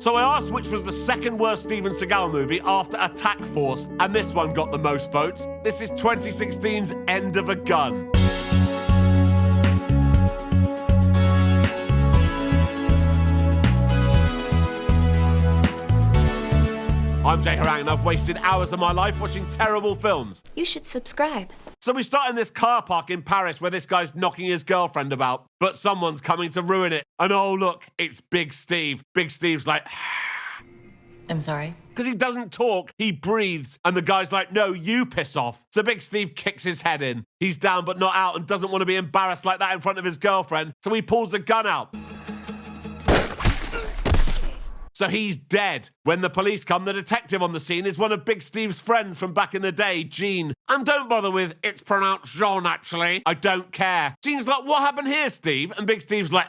So I asked which was the second worst Steven Seagal movie after Attack Force, and this one got the most votes. This is 2016's End of a Gun. I'm Jay Harangue and I've wasted hours of my life watching terrible films. You should subscribe. So we start in this car park in Paris where this guy's knocking his girlfriend about, but someone's coming to ruin it. And oh look, it's Big Steve. Big Steve's like, I'm sorry? because he doesn't talk, he breathes. And the guy's like, no, you piss off. So Big Steve kicks his head in. He's down but not out and doesn't want to be embarrassed like that in front of his girlfriend. So he pulls a gun out. So he's dead. When the police come, the detective on the scene is one of Big Steve's friends from back in the day, Gene. And don't bother with, it's pronounced Jean, actually. I don't care. Gene's like, what happened here, Steve? And Big Steve's like,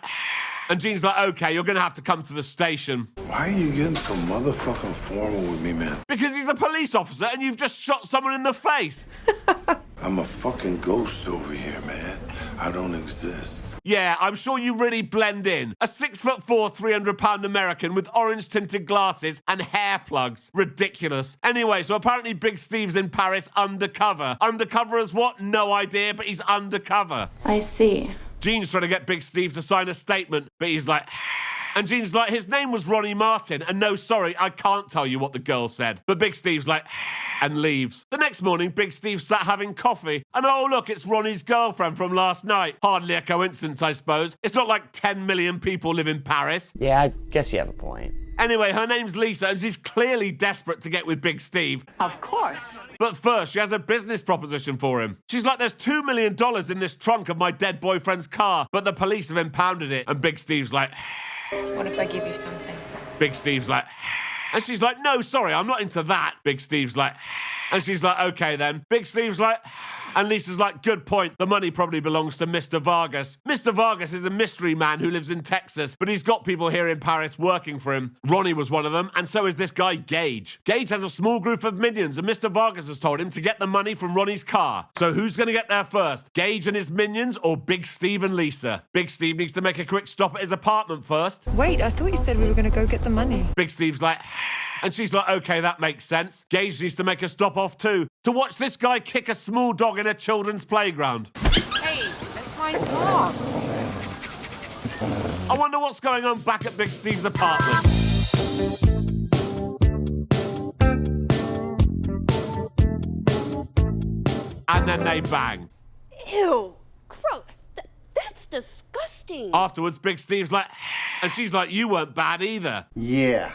and Gene's like, okay, you're gonna have to come to the station. Why are you getting so motherfucking formal with me, man? Because he's a police officer and you've just shot someone in the face. I'm a fucking ghost over here, man. I don't exist. Yeah, I'm sure you really blend in. A 6'4", 300-pound American with orange-tinted glasses and hair plugs. Ridiculous. Anyway, so apparently Big Steve's in Paris undercover. Undercover as what? No idea, but he's undercover. I see. Gene's trying to get Big Steve to sign a statement, but he's like... And Gene's like, his name was Ronnie Martin, and no, sorry, I can't tell you what the girl said. But Big Steve's like, and leaves. The next morning, Big Steve sat having coffee, and oh, look, it's Ronnie's girlfriend from last night. Hardly a coincidence, I suppose. It's not like 10 million people live in Paris. Yeah, I guess you have a point. Anyway, her name's Lisa, and she's clearly desperate to get with Big Steve. Of course. But first, she has a business proposition for him. She's like, there's $2 million in this trunk of my dead boyfriend's car, but the police have impounded it. And Big Steve's like... What if I give you something? Big Steve's like... And she's like, no, sorry, I'm not into that. Big Steve's like... And she's like, okay then. Big Steve's like... And Lisa's like, good point. The money probably belongs to Mr. Vargas. Mr. Vargas is a mystery man who lives in Texas, but he's got people here in Paris working for him. Ronnie was one of them, and so is this guy, Gage. Gage has a small group of minions, and Mr. Vargas has told him to get the money from Ronnie's car. So who's going to get there first? Gage and his minions, or Big Steve and Lisa? Big Steve needs to make a quick stop at his apartment first. Wait, I thought you said we were going to go get the money. Big Steve's like... And she's like, okay, that makes sense. Gage needs to make a stop off too, to watch this guy kick a small dog in a children's playground. Hey, that's my dog. I wonder what's going on back at Big Steve's apartment. And then they bang. Ew. Gross. That's disgusting. Afterwards, Big Steve's like, and she's like, you weren't bad either. Yeah,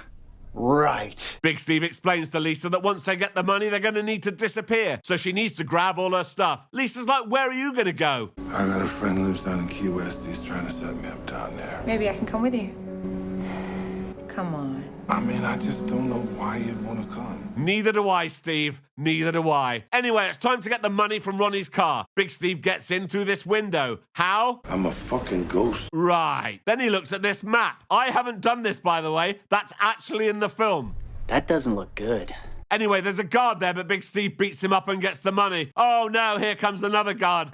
right. Big Steve explains to Lisa that once they get the money, they're going to need to disappear. So she needs to grab all her stuff. Lisa's like, where are you going to go? I got a friend who lives down in Key West. He's trying to set me up down there. Maybe I can come with you. Come on. I mean, I just don't know why you'd want to come. Neither do I, Steve. Neither do I. Anyway, it's time to get the money from Ronnie's car. Big Steve gets in through this window. How? I'm a fucking ghost. Right. Then he looks at this map. I haven't done this, by the way. That's actually in the film. That doesn't look good. Anyway, there's a guard there, but Big Steve beats him up and gets the money. Oh no, here comes another guard.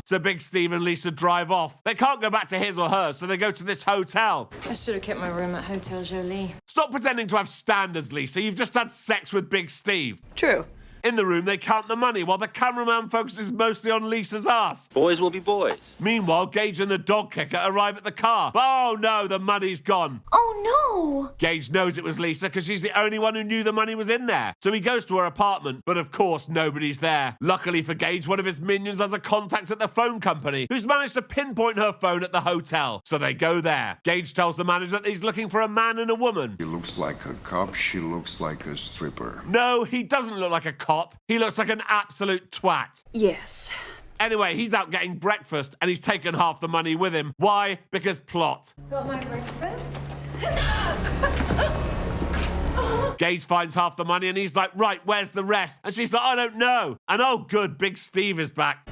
So Big Steve and Lisa drive off. They can't go back to his or hers, so they go to this hotel. I should have kept my room at Hotel Jolie. Stop pretending to have standards, Lisa. You've just had sex with Big Steve. True. In the room, they count the money while the cameraman focuses mostly on Lisa's ass. Boys will be boys. Meanwhile, Gage and the dog kicker arrive at the car. Oh no, the money's gone. Oh no. Gage knows it was Lisa because she's the only one who knew the money was in there. So he goes to her apartment, but of course nobody's there. Luckily for Gage, one of his minions has a contact at the phone company who's managed to pinpoint her phone at the hotel. So they go there. Gage tells the manager that he's looking for a man and a woman. He looks like a cop, she looks like a stripper. No, he doesn't look like a cop. He looks like an absolute twat. Yes. Anyway, he's out getting breakfast and he's taken half the money with him. Why? Because plot. Got my breakfast? Gage finds half the money and he's like, right, where's the rest? And she's like, I don't know. And oh good, Big Steve is back.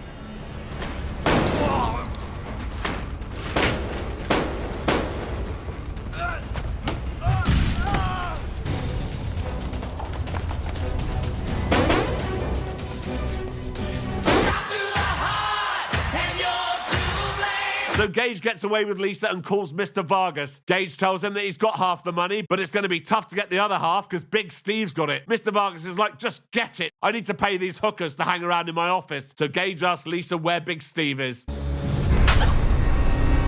So Gage gets away with Lisa and calls Mr. Vargas. Gage tells him that he's got half the money, but it's going to be tough to get the other half because Big Steve's got it. Mr. Vargas is like, just get it. I need to pay these hookers to hang around in my office. So Gage asks Lisa where Big Steve is.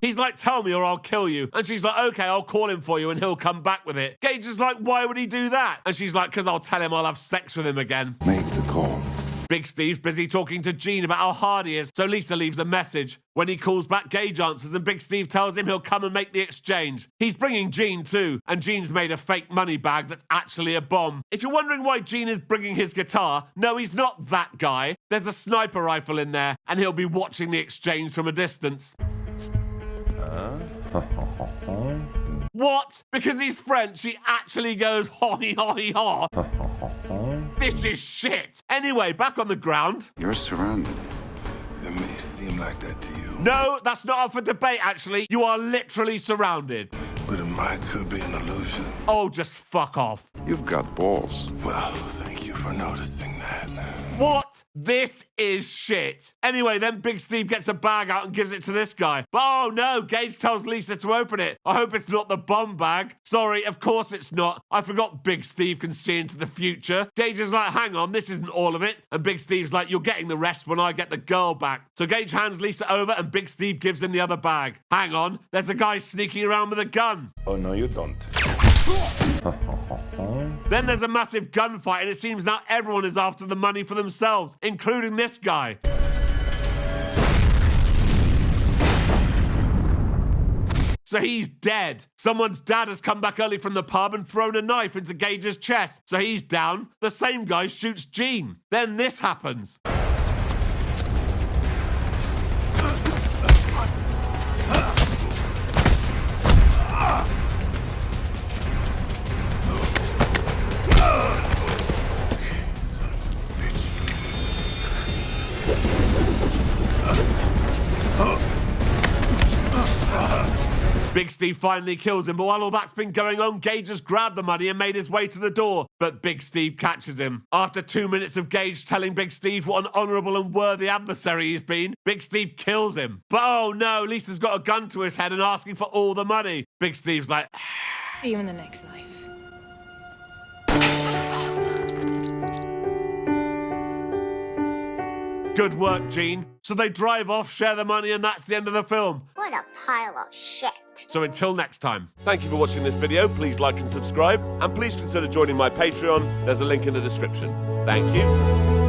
He's like, tell me or I'll kill you. And she's like, okay, I'll call him for you and he'll come back with it. Gage is like, why would he do that? And she's like, because I'll tell him I'll have sex with him again. Make the call. Big Steve's busy talking to Gene about how hard he is, so Lisa leaves a message. When he calls back, Gage answers and Big Steve tells him he'll come and make the exchange. He's bringing Gene too, and Gene's made a fake money bag that's actually a bomb. If you're wondering why Gene is bringing his guitar, no, he's not that guy. There's a sniper rifle in there, and he'll be watching the exchange from a distance. What? Because he's French, he actually goes hoi hoi ha. This is shit. Anyway, back on the ground. You're surrounded. It may seem like that to you, No, that's not up for debate, actually. You are literally surrounded. but it might could be an illusion. Oh, just fuck off. You've got balls. Well, thank you for noticing that. What? This is shit. Anyway, then Big Steve gets a bag out and gives it to this guy. But oh no, Gage tells Lisa to open it. I hope it's not the bomb bag. Sorry, of course it's not. I forgot Big Steve can see into the future. Gage is like, hang on, this isn't all of it. And Big Steve's like, you're getting the rest when I get the girl back. So Gage hands Lisa over and Big Steve gives him the other bag. Hang on, there's a guy sneaking around with a gun. Oh, no, you don't. Then there's a massive gunfight, and it seems now everyone is after the money for themselves, including this guy. So he's dead. Someone's dad has come back early from the pub and thrown a knife into Gage's chest. So he's down. The same guy shoots Gene. Then this happens. Big Steve finally kills him, but while all that's been going on, Gage has grabbed the money and made his way to the door. But Big Steve catches him. After 2 minutes of Gage telling Big Steve what an honourable and worthy adversary he's been, Big Steve kills him. But oh no, Lisa's got a gun to his head and asking for all the money. Big Steve's like, See you in the next life. good work, Gene. So they drive off, share the money, and that's the end of the film. What a pile of shit. So until next time. Thank you for watching this video. Please like and subscribe. And please consider joining my Patreon. There's a link in the description. Thank you.